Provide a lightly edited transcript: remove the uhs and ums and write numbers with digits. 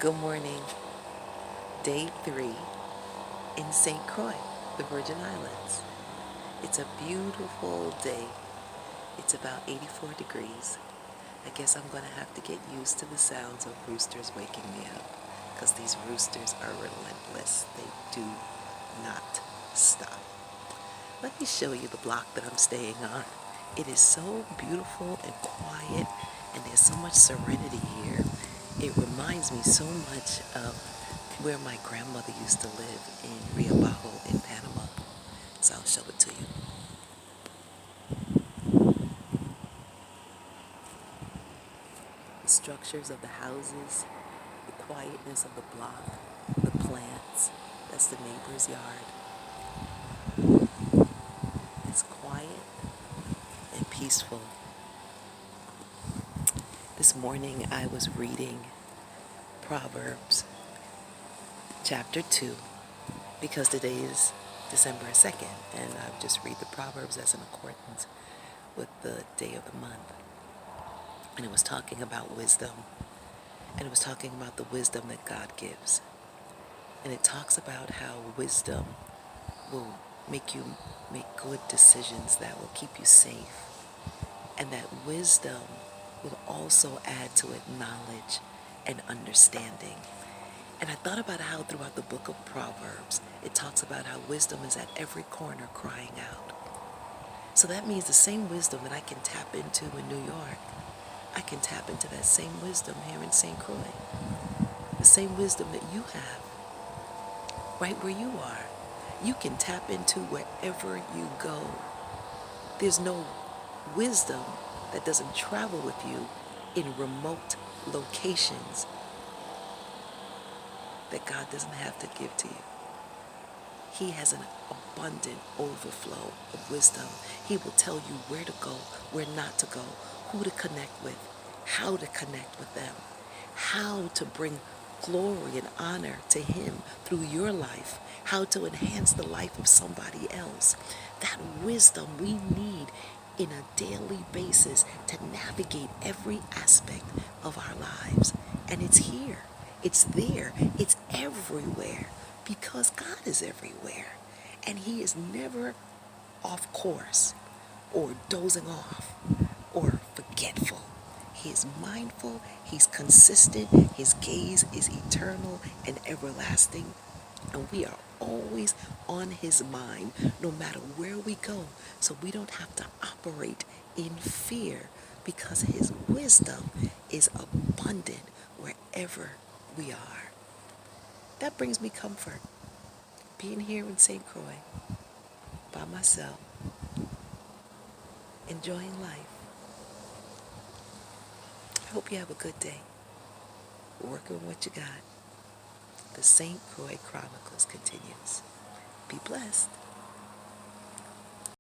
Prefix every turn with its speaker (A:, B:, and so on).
A: Good morning. Day 3 in St. Croix, the Virgin Islands. It's a beautiful day. It's about 84 degrees. I guess I'm going to have to get used to the sounds of roosters waking me up because these roosters are relentless. They do not stop. Let me show you the block that I'm staying on. It is so beautiful and quiet, and there's so much serenity here. It reminds me so much of where my grandmother used to live in Rio Bajo in Panama. So I'll show it to you. The structures of the houses, the quietness of the block, the plants. That's the neighbor's yard. It's quiet and peaceful. This morning I was reading Proverbs chapter 2 because today is December 2nd, and I just read the Proverbs as in accordance with the day of the month. And it was talking about wisdom, and it was talking about the wisdom that God gives. And it talks about how wisdom will make you make good decisions that will keep you safe, and that wisdom will also add to it knowledge and understanding. And I thought about how throughout the book of Proverbs, it talks about how wisdom is at every corner crying out. So that means the same wisdom that I can tap into in New York, I can tap into that same wisdom here in St. Croix. The same wisdom that you have right where you are. You can tap into wherever you go. There's no wisdom that doesn't travel with you in remote locations that God doesn't have to give to you. He has an abundant overflow of wisdom. He will tell you where to go, where not to go, who to connect with, how to connect with them, how to bring glory and honor to Him through your life, how to enhance the life of somebody else. That wisdom we need in a daily basis to navigate every aspect of our lives. And it's here. It's there. It's everywhere because God is everywhere. And He is never off course or dozing off or forgetful. He is mindful, He's consistent, His gaze is eternal and everlasting, and we are always on His mind no matter where we go, so we don't have to operate in fear because His wisdom is abundant wherever we are. That brings me comfort, being here in St. Croix by myself, enjoying life. I hope you have a good day. Working with what you got. The St. Croix Chronicles continues. Be blessed.